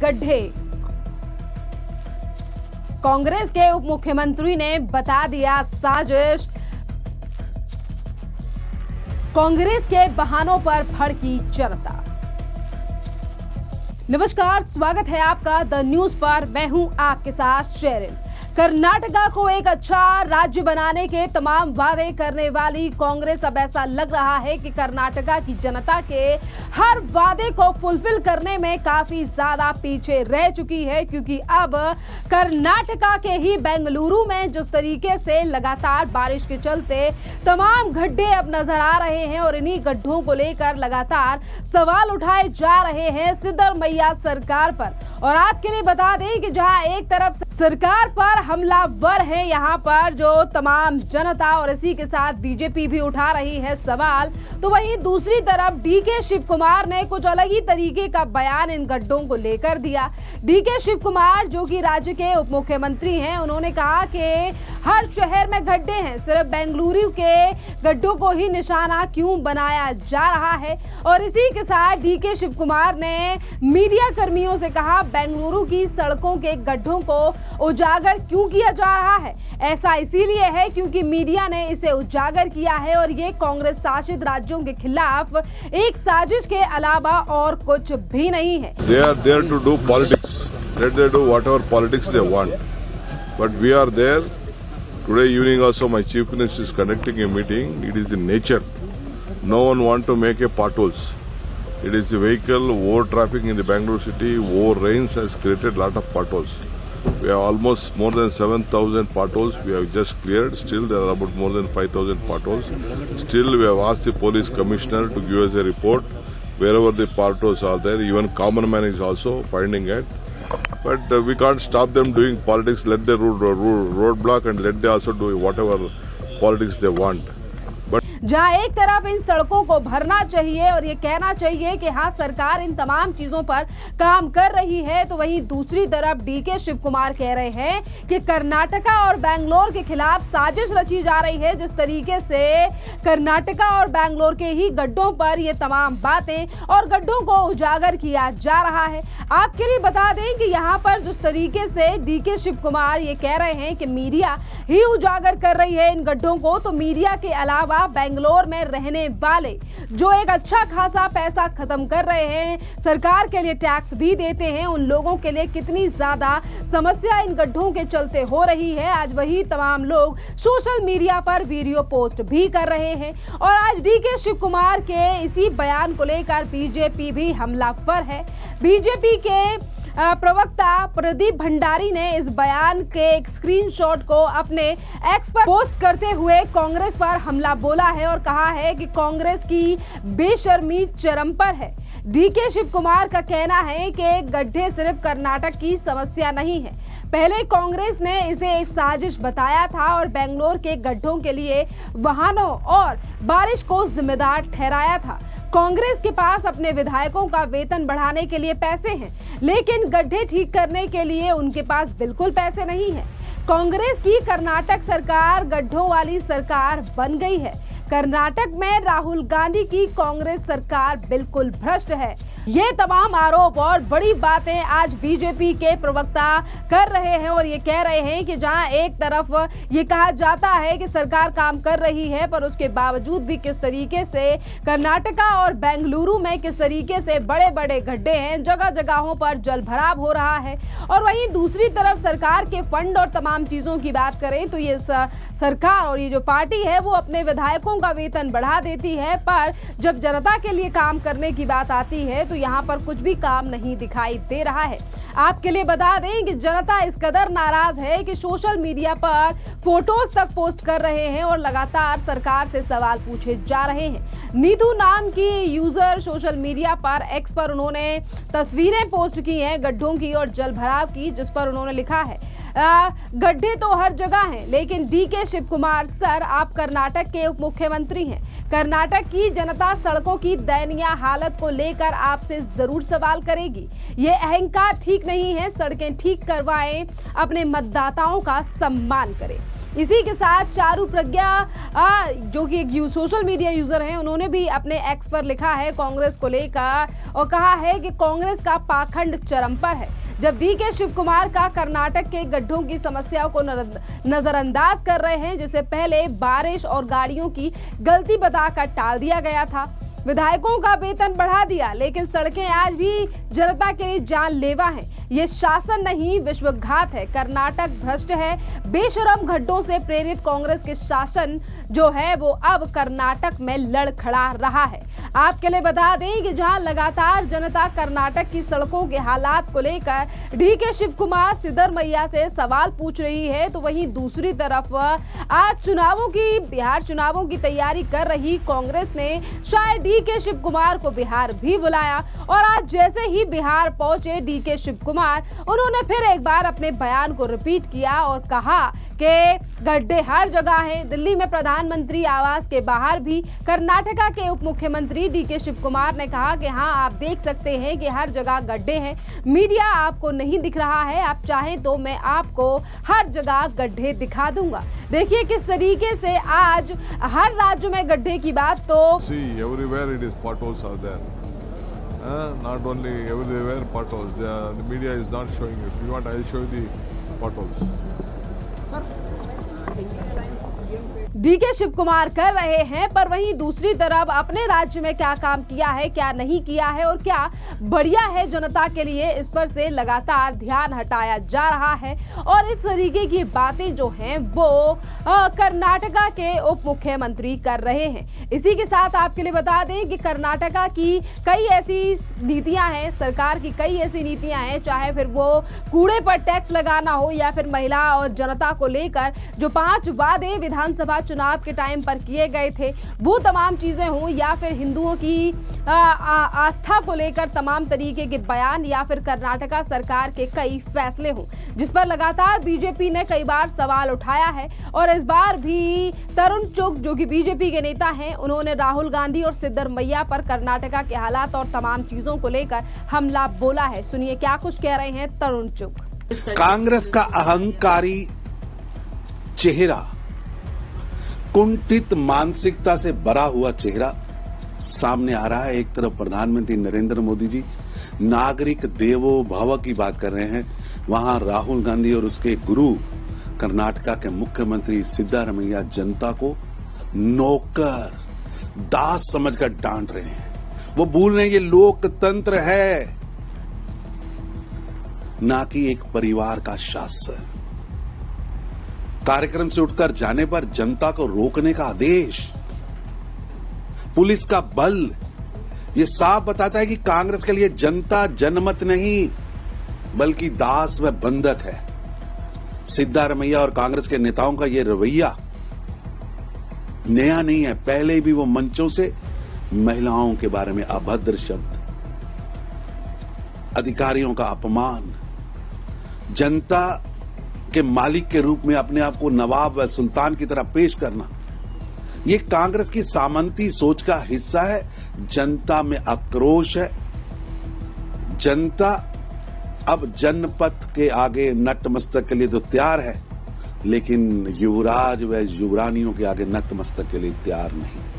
गड्ढे। कांग्रेस के उप मुख्यमंत्री ने बता दिया साजिश। कांग्रेस के बहानों पर भड़की जनता। नमस्कार, स्वागत है आपका द न्यूज पर। मैं हूं आपके साथ शेरिन। कर्नाटका को एक अच्छा राज्य बनाने के तमाम वादे करने वाली कांग्रेस अब ऐसा लग रहा है कि कर्नाटका की जनता के हर वादे को फुलफिल करने में काफी ज्यादा पीछे रह चुकी है, क्योंकि अब कर्नाटका के ही बेंगलुरु में जिस तरीके से लगातार बारिश के चलते तमाम गड्ढे अब नजर आ रहे हैं और इन्हीं गड्ढों को लेकर लगातार सवाल उठाए जा रहे हैं सिद्धरमैया सरकार पर। और आपके लिए बता दें कि जहां एक तरफ सरकार पर हमलावर है यहाँ पर जो तमाम जनता और इसी के साथ बीजेपी भी उठा रही है सवाल, तो वहीं दूसरी तरफ डीके शिव कुमार ने कुछ अलग ही तरीके का बयान इन गड्ढों को लेकर दिया। डीके शिव कुमार जो कि राज्य के उप मुख्यमंत्री हैं, उन्होंने कहा कि हर शहर में गड्ढे हैं, सिर्फ बेंगलुरु के गड्ढों को ही निशाना क्यों बनाया जा रहा है। और इसी के साथ डीके शिव कुमार ने मीडिया कर्मियों से कहा, बेंगलुरु की सड़कों के गड्ढों को उजागर क्यों किया जा रहा है? ऐसा इसीलिए है क्योंकि मीडिया ने इसे उजागर किया है और ये कांग्रेस शासित राज्यों के खिलाफ एक साजिश के अलावा और कुछ भी नहीं है। They are there to do politics. Let them do whatever politics they want. But we are there. Today evening also my chief minister is conducting a meeting. It is in nature. No one want to make a potholes. It is the vehicle, over traffic in the Bangalore city, over rains has created lot of potholes. We have almost more than 7,000 potholes we have just cleared. Still there are about more than 5,000 potholes. Still we have asked the police commissioner to give us a report wherever the potholes are there. Even common man is also finding it. But we can't stop them doing politics. Let the roadblock and let they also do whatever politics they want. जहां एक तरफ इन सड़कों को भरना चाहिए और ये कहना चाहिए कि हाँ सरकार इन तमाम चीजों पर काम कर रही है, तो वहीं दूसरी तरफ डीके शिव कुमार कह रहे हैं कि कर्नाटका और बेंगलोर के खिलाफ साजिश रची जा रही है। जिस तरीके से कर्नाटका और बेंगलोर के ही गड्ढों पर ये तमाम बातें और गड्ढों को उजागर किया जा रहा है। आपके लिए बता दें कि यहाँ पर जिस तरीके से डीके शिव कुमार ये कह रहे हैं कि मीडिया ही उजागर कर रही है इन गड्ढों को, तो मीडिया के अलावा बेंगलोर में रहने वाले जो एक अच्छा खासा पैसा खत्म कर रहे हैं, सरकार के लिए टैक्स भी देते हैं, उन लोगों के लिए कितनी ज्यादा समस्या इन गड्ढों के चलते हो रही है। आज वही तमाम लोग सोशल मीडिया पर वीडियो पोस्ट भी कर रहे हैं और आज डीके शिव कुमार के इसी बयान को लेकर बीजेपी भी हमलावर है। बीजेपी के प्रवक्ता प्रदीप भंडारी ने इस बयान के एक स्क्रीनशॉट को अपने एक्स पर पोस्ट करते हुए कांग्रेस पर हमला बोला है और कहा है कि कांग्रेस की बेशर्मी चरम पर है। डीके शिव कुमार का कहना है कि गड्ढे सिर्फ कर्नाटक की समस्या नहीं है। पहले कांग्रेस ने इसे एक साजिश बताया था और बेंगलोर के गड्ढों के लिए वाहनों और बारिश को जिम्मेदार ठहराया था। कांग्रेस के पास अपने विधायकों का वेतन बढ़ाने के लिए पैसे हैं, लेकिन गड्ढे ठीक करने के लिए उनके पास बिल्कुल पैसे नहीं है। कांग्रेस की कर्नाटक सरकार गड्ढों वाली सरकार बन गई है। कर्नाटक में राहुल गांधी की कांग्रेस सरकार बिल्कुल भ्रष्ट है। ये तमाम आरोप और बड़ी बातें आज बीजेपी के प्रवक्ता कर रहे हैं और ये कह रहे हैं कि जहां एक तरफ ये कहा जाता है कि सरकार काम कर रही है, पर उसके बावजूद भी किस तरीके से कर्नाटका और बेंगलुरु में किस तरीके से बड़े बड़े गड्ढे हैं, जगह जगहों पर जल भराव हो रहा है। और वहीं दूसरी तरफ सरकार के फंड और तमाम चीजों की बात करें तो ये सरकार और ये जो पार्टी है वो अपने विधायकों का वेतन बढ़ा देती है, पर जब जनता के लिए काम करने की बात आती है तो यहाँ पर कुछ भी काम नहीं दिखाई दे रहा है। आपके लिए बता दें कि जनता इस कदर नाराज है कि सोशल मीडिया पर फोटोज तक पोस्ट कर रहे हैं और लगातार सरकार से सवाल पूछे जा रहे हैं। नीतू नाम की यूजर सोशल मीडिया पर एक्स पर उन्होंने तस्वीरें पोस्ट की हैं गड्ढों की और जल भराव की, जिस पर उन्होंने लिखा है गड्ढे तो हर जगह हैं, लेकिन डीके शिव कुमार सर आप कर्नाटक के उप मुख्यमंत्री हैं। कर्नाटक की जनता सड़कों की दयनीय हालत को लेकर आपसे जरूर सवाल करेगी। ये अहंकार ठीक नहीं है, सड़कें ठीक करवाएं, अपने मतदाताओं का सम्मान करें। इसी के साथ चारू प्रज्ञा जो कि एक सोशल मीडिया यूजर हैं, उन्होंने भी अपने एक्स पर लिखा है कांग्रेस को लेकर और कहा है कि कांग्रेस का पाखंड चरम पर है। जब डीके शिव कुमार का कर्नाटक के गड्ढों की समस्याओं को नजरअंदाज कर रहे हैं, जिसे पहले बारिश और गाड़ियों की गलती बताकर टाल दिया गया था। विधायकों का वेतन बढ़ा दिया, लेकिन सड़कें आज भी जनता के लिए जानलेवा हैं। ये शासन नहीं, विश्वघात है। कर्नाटक भ्रष्ट है, बेशरम गड्ढों से प्रेरित कांग्रेस के शासन जो है वो अब कर्नाटक में लड़खड़ा रहा है। आपके लिए बता दें कि जहां लगातार जनता कर्नाटक की सड़कों के हालात को लेकर डीके शिव कुमार सिद्धरमैया से सवाल पूछ रही है, तो वहीं दूसरी तरफ आज बिहार चुनावों की तैयारी कर रही कांग्रेस ने शायद डीके शिव कुमार को बिहार भी बुलाया और आज जैसे ही बिहार पहुंचे डीके शिव कुमार, उन्होंने फिर एक बार अपने बयान को रिपीट किया और कहा कि गड्ढे हर जगह हैं। दिल्ली में प्रधानमंत्री आवास के बाहर भी कर्नाटका के उप मुख्यमंत्री डीके शिव कुमार ने कहा कि हाँ, आप देख सकते हैं कि हर जगह गड्ढे हैं। मीडिया आपको नहीं दिख रहा है, आप चाहें तो मैं आपको हर जगह गड्ढे दिखा दूंगा। देखिए किस तरीके से आज हर राज्य में गड्ढे की बात तो Everywhere it is potholes are there. Not only everywhere potholes. The media is not showing. If you want, I will show you the potholes. DK Shivakumar कर रहे हैं, पर वहीं दूसरी तरफ अपने राज्य में क्या काम किया है, क्या नहीं किया है और क्या बढ़िया है जनता के लिए, इस पर से लगातार ध्यान हटाया जा रहा है। और इस तरीके की बातें जो हैं वो कर्नाटका के उप मुख्यमंत्री कर रहे हैं। इसी के साथ आपके लिए बता दें कि कर्नाटका की कई ऐसी नीतियां हैं, सरकार की कई ऐसी नीतियां हैं, चाहे फिर वो कूड़े पर टैक्स लगाना हो या फिर महिला और जनता को लेकर जो 5 वादे विधानसभा चुनाव के टाइम पर किए गए थे, वो तमाम चीजें हों या फिर हिंदुओं की आस्था को लेकर तमाम तरीके के बयान या फिर कर्नाटका सरकार के कई फैसले हों, जिस पर लगातार बीजेपी ने कई बार सवाल उठाया है। और इस बार भी तरुण चुग जो कि बीजेपी के नेता हैं, उन्होंने राहुल गांधी और सिद्धरमैया पर कर्नाटका के हालात और तमाम चीजों को लेकर हमला बोला है। सुनिए क्या कुछ कह रहे हैं तरुण चुग। कांग्रेस का अहंकारी चेहरा, कुंठित मानसिकता से भरा हुआ चेहरा सामने आ रहा है। एक तरफ प्रधानमंत्री नरेंद्र मोदी जी नागरिक देवो भव की बात कर रहे हैं, वहां राहुल गांधी और उसके गुरु कर्नाटका के मुख्यमंत्री सिद्धरमैया जनता को नौकर दास समझकर डांट रहे हैं। वो भूल रहे हैं ये लोकतंत्र है, ना कि एक परिवार का शासन। कार्यक्रम से उठकर जाने पर जनता को रोकने का आदेश, पुलिस का बल, ये साफ बताता है कि कांग्रेस के लिए जनता जनमत नहीं बल्कि दास व बंधक है। सिद्धरमैया और कांग्रेस के नेताओं का ये रवैया नया नहीं है, पहले भी वो मंचों से महिलाओं के बारे में अभद्र शब्द, अधिकारियों का अपमान, जनता के मालिक के रूप में अपने आप को नवाब व सुल्तान की तरह पेश करना, ये कांग्रेस की सामंती सोच का हिस्सा है। जनता में आक्रोश है। जनता अब जनपथ के आगे नतमस्तक के लिए तो तैयार है, लेकिन युवराज व युवरानियों के आगे नतमस्तक के लिए तैयार नहीं।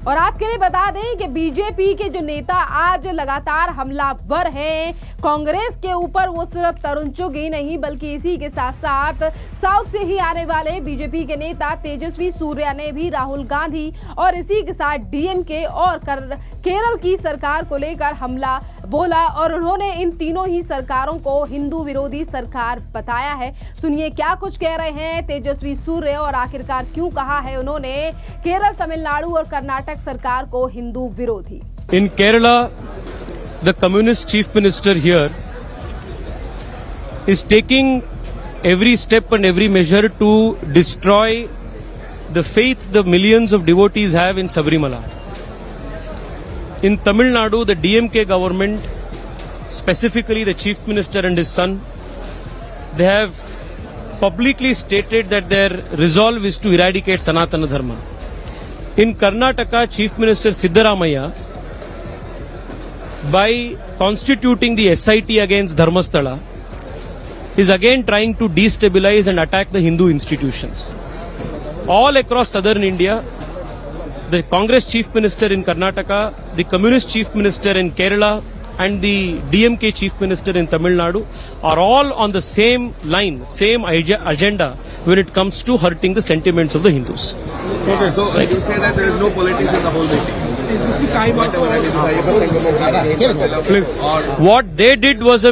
और आपके लिए बता दें कि बीजेपी के जो नेता आज लगातार हमलावर हैं कांग्रेस के ऊपर, वो सिर्फ तरुण चुग ही नहीं बल्कि इसी के साथ साथ साउथ से ही आने वाले बीजेपी के नेता तेजस्वी सूर्या ने भी राहुल गांधी और इसी के साथ डीएमके और केरल की सरकार को लेकर हमला बोला और उन्होंने इन तीनों ही सरकारों को हिंदू विरोधी सरकार बताया है। सुनिए क्या कुछ कह रहे हैं तेजस्वी सूर्य और आखिरकार क्यों कहा है उन्होंने केरल, तमिलनाडु और कर्नाटक सरकार को हिंदू विरोधी। In Kerala, the communist chief minister here is taking every step and every measure to destroy the faith the millions of devotees have in Sabarimala. In Tamil Nadu, the DMK government, specifically the chief minister and his son, they have publicly stated that their resolve is to eradicate Sanatana Dharma. In Karnataka, Chief Minister Siddharamaiah, by constituting the SIT against Dharmasthala, is again trying to destabilize and attack the Hindu institutions. all across southern India, the Congress Chief Minister in Karnataka, the Communist Chief Minister in Kerala, and the DMK Chief Minister in Tamil Nadu are all on the same line, same agenda when it comes to hurting the sentiments of the Hindus. Okay, so you say that there is no politics in the whole meeting. Please. What they did was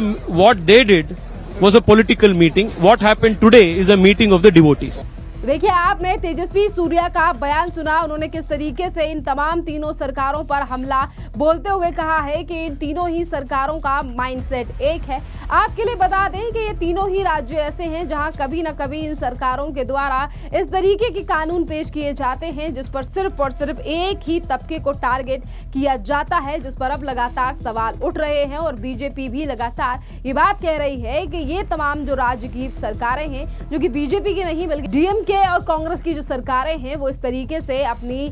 a political meeting. What happened today is a meeting of the devotees. देखिए, आपने तेजस्वी सूर्या का बयान सुना। उन्होंने किस तरीके से इन तमाम तीनों सरकारों पर हमला बोलते हुए कहा है कि इन तीनों ही सरकारों का माइंडसेट एक है। आपके लिए बता दें कि ये तीनों ही राज्य ऐसे हैं जहां कभी न कभी इन सरकारों के द्वारा इस तरीके के कानून पेश किए जाते हैं जिस पर सिर्फ और सिर्फ एक ही तबके को टारगेट किया जाता है, जिस पर अब लगातार सवाल उठ रहे हैं। और बीजेपी भी लगातार ये बात कह रही है कि ये तमाम जो राज्य की सरकारें हैं, जो कि बीजेपी की नहीं बल्कि डीएमके और कांग्रेस की जो सरकारें हैं, वो इस तरीके से अपनी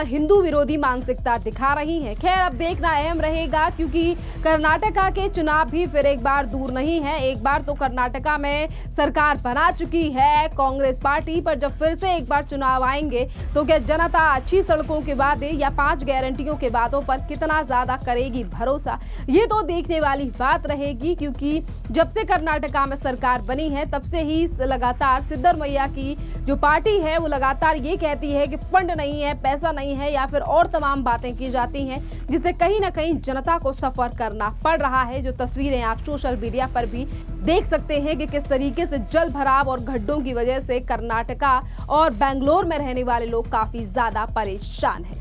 हिंदू विरोधी मानसिकता दिखा रही हैं। खैर, अब देखना अहम रहेगा क्योंकि कर्नाटका के चुनाव भी फिर एक बार दूर नहीं है। एक बार तो कर्नाटका में सरकार बना चुकी है कांग्रेस पार्टी, पर जब फिर से एक बार चुनाव आएंगे तो क्या जनता अच्छी सड़कों के वादे या 5 गारंटियों के वादों पर कितना ज्यादा करेगी भरोसा, ये तो देखने वाली बात रहेगी। क्योंकि जब से कर्नाटका में सरकार बनी है तब से ही लगातार सिद्धरमैया की जो पार्टी है वो लगातार ये कहती है कि फंड नहीं है, पैसा नहीं है या फिर और तमाम बातें की जाती हैं, जिससे कहीं ना कहीं जनता को सफर करना पड़ रहा है। जो तस्वीरें आप सोशल मीडिया पर भी देख सकते हैं कि किस तरीके से जल भराव और गड्ढों की वजह से कर्नाटका और बेंगलोर में रहने वाले लोग काफी ज्यादा परेशान हैं।